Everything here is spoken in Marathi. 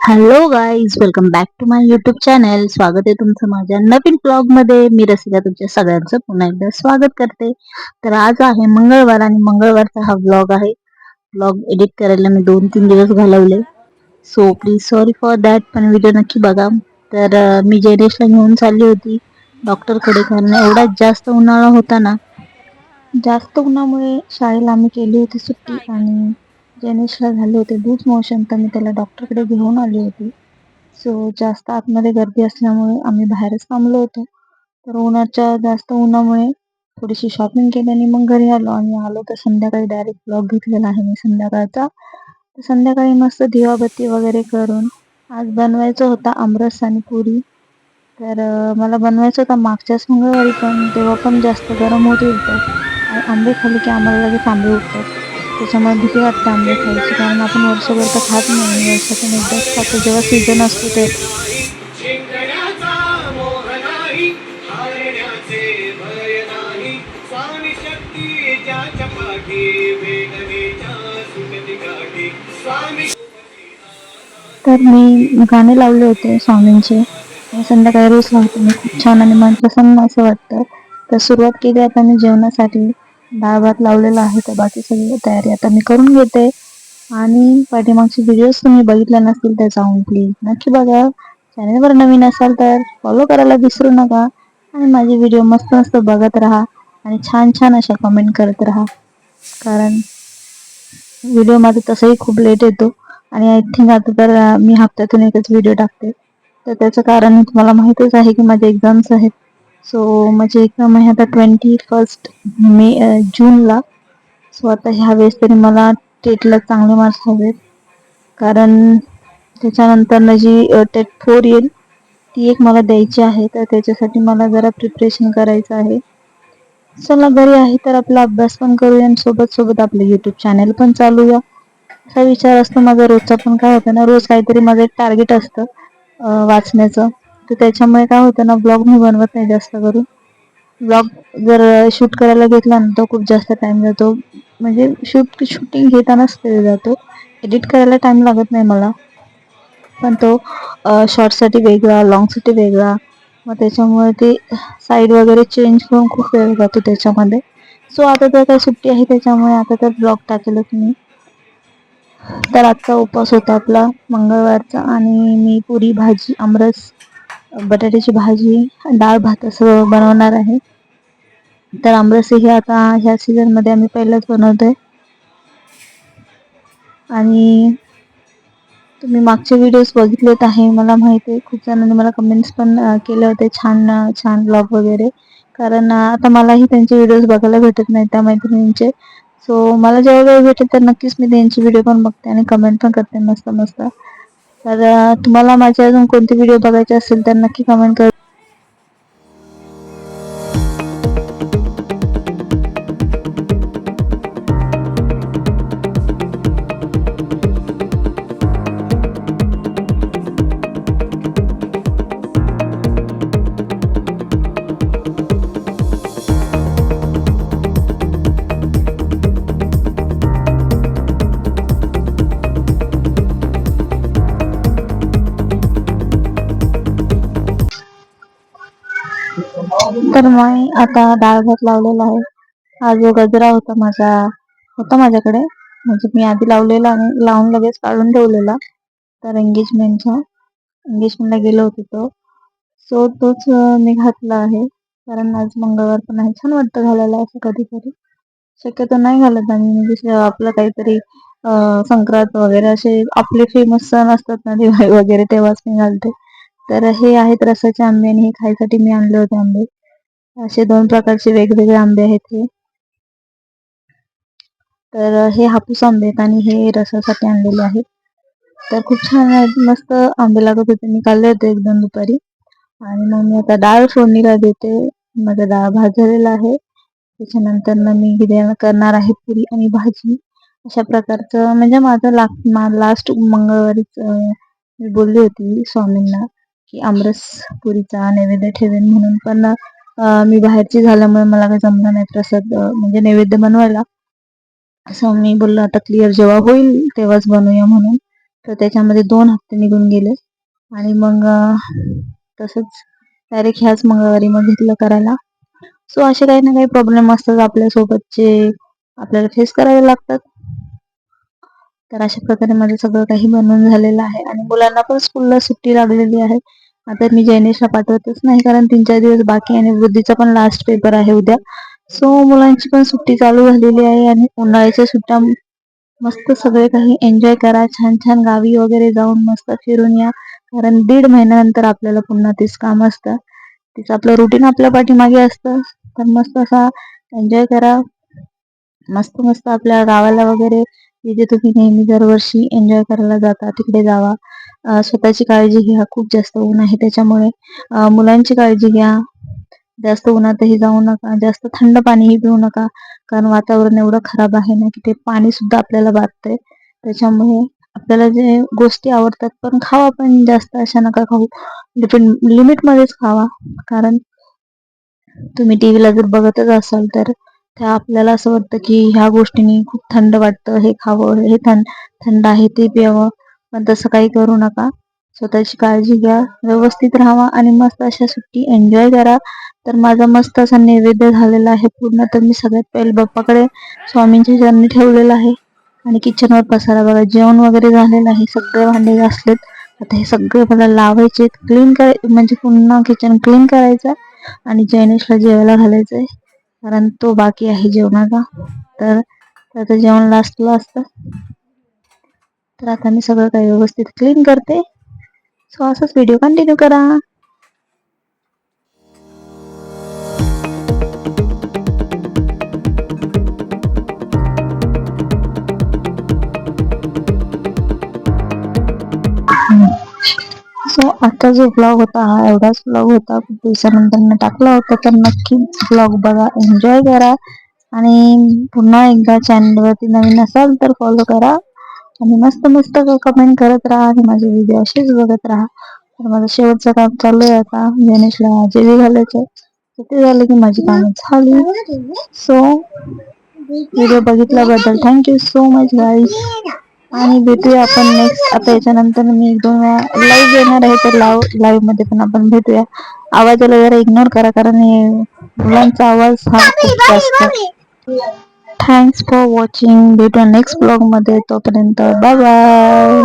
Hello guys, welcome back to my YouTube channel. स्वागत आहे तुमचं माझ्या नवीन ब्लॉगमध्ये. मी रसिका तुमच्या सगळ्यांचं पुन्हा एकदा स्वागत करते. तर आज आहे मंगळवार आणि मंगळवारचा हा ब्लॉग आहे. ब्लॉग एडिट करायला मी 2-3 दिवस घालवले, so please sorry for that. पण व्हिडिओ नक्की बघा. तर मी जयदेशला घेऊन चालली होती डॉक्टरकडे, कारण एवढा जास्त उन्हाळा होता ना. जास्त उन्हामुळे शाळेला आम्ही केली होती सुट्टी आणि जयनेशला झाले होते लूज मोशन, तर मी त्याला डॉक्टरकडे घेऊन आली होती. सो जास्त आतमध्ये गर्दी असल्यामुळे आम्ही बाहेरच थांबलो होतो. तर जास्त उन्हामुळे थोडीशी शॉपिंग केली आणि मग घरी आलो. आणि आलो तर संध्याकाळी डायरेक्ट ब्लॉग घेतलेला आहे मी संध्याकाळचा. तर संध्याकाळी मस्त दिवाबत्ती वगैरे करून आज बनवायचं होता आमरस आणि पुरी. तर मला बनवायचं होतं मागच्याच मंगळवारी, पण तेव्हा पण जास्त गरम होत होतं आणि आंबे खाल्ले की आम्हाला लगेच आंबे उठतात. त्याच्यामुळे भीती वाटते आंबे खायची, कारण आपण वर्षभर तर खात नाही, वर्षातून एकदाच खातो जेव्हा सीझन असतो तर. तर मी गाणे लावले होते स्वामींचे. संध्याकाळी रोज लावते मी, खूप छान आणि मन प्रसन्न असं वाटतं. तर सुरुवात केली आता मी जेवणासाठी. डाळ भात लावलेला आहे, तर बाकी सगळी तयारी आता मी करून घेते. आणि पाठीमागचे व्हिडिओज तुम्ही बघितले नसतील तर जाऊन प्लीज नक्की बघा. चॅनलवर नवीन असाल तर फॉलो करायला विसरू नका. आणि माझे व्हिडिओ मस्त मस्त बघत राहा आणि छान छान अशा कमेंट करत राहा, कारण व्हिडिओ माझा तसाही खूप लेट येतो. आणि आय थिंक आता तर मी हप्त्यातून एकच व्हिडिओ टाकते. तर त्याचं कारण तुम्हाला माहितीच आहे की माझे एक्झाम्स आहेत. सो माझे एक्झाम आहे आता 21 जूनला. सो आता ह्या वेळेस तरी मला टेटला चांगले मार्क्स हवेत, कारण त्याच्यानंतर जी टेट 4 येईल ती एक मला द्यायची आहे. तर त्याच्यासाठी मला जरा प्रिपरेशन करायचं आहे. चला, घरी आहे तर आपला अभ्यास पण करूया आणि सोबत सोबत आपलं युट्यूब चॅनल पण चालूया, असा विचार असतो माझा रोजचा. पण काय होतं ना, रोज काहीतरी माझं एक टार्गेट असतं वाचण्याचं. तर त्याच्यामुळे काय होतं ना, ब्लॉग मी बनवत नाही जास्त करून. ब्लॉग जर शूट करायला घेतला ना तर खूप जास्त टाइम जातो, म्हणजे शूटिंग घेतानाच वेळ जातो. एडिट करायला टाइम लागत नाही मला, पण तो शॉर्टसाठी वेगळा, लॉंगसाठी वेगळा. मग त्याच्यामुळे ते साईड वगैरे चेंज करून खूप वेळ जातो त्याच्यामध्ये. सो आता तर काय सुट्टी आहे, त्याच्यामुळे आता तर ब्लॉग टाकेलच मी. तर आजचा उपवास होता आपला मंगळवारचा, आणि मी पुरी भाजी, आमरस, बटाट्याची भाजी, डाळ भात असं बनवणार आहे. तर आमरस हे आता ह्या सीझन मध्ये आम्ही पहिलाच बनवतोय. आणि तुम्ही मागचे व्हिडिओज बघितलेत आहे, मला माहिती आहे खूप जणांनी मला कमेंट्स पण केले होते, छान छान ब्लॉग वगैरे. कारण आता मलाही त्यांचे व्हिडिओज बघायला भेटत नाही त्या मैत्रिणींचे. सो मला जेव्हा वेळ भेटेल तर नक्कीच मी त्यांची व्हिडिओ पण बघते आणि कमेंट पण करते मस्त मस्त. तर तुम्हाला माझे अजून कोणते व्हिडिओ बघायचे असेल तर नक्की कमेंट कर. तर मी आता डाळ भात लावलेला आहे. हा जो गजरा होता माझ्याकडे, म्हणजे मी आधी लावलेला आणि लावून लगेच काढून ठेवलेला. तर एंगेजमेंटला गेलो होतो तो. सो तोच मी घातला आहे, कारण आज मंगळवार पण आहे, छान वाटतं घालायला असं कधीतरी. शक्यतो नाही घालत आम्ही, म्हणजे आपलं काहीतरी संक्रांत वगैरे असे आपले फेमस सण असतात ना, दिवाळी वगैरे, तेव्हाच मी घालते. तर हे आहेत रसाचे आंबे आणि हे खायसाठी मी आणले होते आंबे. असे 2 प्रकारचे वेगवेगळे आंबे आहेत हे. तर हे हापूस आंबे आहेत आणि हे रसासाठी आणलेले आहेत. तर खूप छान आहेत, मस्त आंबे लागत होते, मी खाल्ले होते 1-2 दुपारी. आणि मग मी आता डाळ फोडणीला देते. माझा डाळ भात झालेला आहे. त्याच्यानंतर मी करणार आहे पुरी आणि भाजी. अशा प्रकारचं, म्हणजे माझं लास्ट मंगळवारीच मी बोलली होती स्वामींना की आमरस पुरीचा नैवेद्य ठेवेन म्हणून. पण मी बाहेरची झाल्यामुळे मला काही जमलं नाही प्रसाद, म्हणजे नैवेद्य बनवायला. असं मी बोललो आता क्लिअर जेव्हा होईल तेव्हाच बनवूया म्हणून. तर त्याच्यामध्ये 2 हफ्ते निघून गेले आणि मग तसंच डायरेक्ट ह्याच मंगळवारी मग घेतलं करायला. सो असे काही ना काही प्रॉब्लेम असतात आपल्यासोबतचे आपल्याला फेस करावे लागतात. तर अशा प्रकारे माझं सगळं काही बनवून झालेलं आहे आणि मुलांना पण स्कूलला सुट्टी लागलेली आहे. आता मी जयनेशला पाठवतच नाही कारण 3-4 दिवस बाकी आणि वृद्धीचा पण लास्ट पेपर आहे उद्या. सो मुलांची पण सुट्टी चालू झालेली आहे आणि उन्हाळ्याच्या सुट्ट्या मस्त सगळे काही एन्जॉय करा. छान छान गावी वगैरे जाऊन मस्त फिरून या. कारण 1.5 महिन्यानंतर आपल्याला पुन्हा तेच काम असतं. तिचं आपलं रुटीन आपल्या पाठीमागे असतं. तर मस्त असा एन्जॉय करा. मस्त मस्त आपल्या गावाला वगैरे जिथे तुम्ही नेहमी दरवर्षी एन्जॉय करायला जाता तिकडे जावा. स्वतःची काळजी घ्या. खूप जास्त ऊन आहे त्याच्यामुळे. मुलांची काळजी घ्या. जास्त उन्हातही जाऊ नका. जास्त थंड पाणीही पिऊ नका. कारण वातावरण एवढं खराब आहे ना की ते पाणी सुद्धा आपल्याला बाधतंय. त्याच्यामुळे आपल्याला जे गोष्टी आवडतात पण खावा पण जास्त अशा नका खाऊ. लिमिटमध्येच खावा. कारण तुम्ही टीव्हीला जर बघतच असाल तर त्या आपल्याला असं वाटतं की ह्या गोष्टींनी खूप थंड वाटतं, हे खावं, हे थंड आहे ते प्यावं. पण तसं काही करू नका. स्वतःची काळजी घ्या, व्यवस्थित राहावा आणि मस्त अशा सुट्टी एन्जॉय करा. तर माझा मस्त असा नैवेद्य झालेला आहे पूर्ण. तर मी सगळ्यात पहिले बाप्पाकडे स्वामींच्या चरणी ठेवलेलं आहे आणि किचनवर पसारा बघा. जेवण वगैरे झालेलं आहे. सगळे भांडे घासलेत. आता हे सगळे मला लावायचे, क्लीन म्हणजे पुन्हा किचन क्लीन करायचं आणि जयनेशला जेवायला घालायचंय कारण तो बाकी आहे जेवणाचा. तर त्याचं जेवण लास्टला असतं. तर आता मी सगळं काही व्यवस्थित क्लीन करते. सो असंच व्हिडिओ कंटिन्यू करा. सो आता जो ब्लॉग होता हा एवढाच ब्लॉग होता. खूप दिवसानंतर टाकला होता. तर नक्की ब्लॉग बघा, एन्जॉय करा आणि पुन्हा एकदा चॅनलवरती नवीन असाल तर फॉलो करा आणि मस्त मस्त कमेंट करत राहा आणि माझे व्हिडिओ असेच बघत राहा. तर माझं शेवटचं काम चालू आहे आता. गणेशला जेवी घालायचं. ते झालं की माझी कामं झाली. सो व्हिडिओ बघितल्याबद्दल थँक्यू सो मच गाईज. आणि भेटूया आपण नेक्स्ट. आता याच्यानंतर मी 1-2 वेळा लाईव्ह येणार आहे. तर लाईव्ह मध्ये पण आपण भेटूया. आवाजाला जरा इग्नोर करा कारण मुलांचा आवाज हा खूप जास्त. Thanks for watching. भेटूया नेक्स्ट ब्लॉग मध्ये. तोपर्यंत बाय बाय.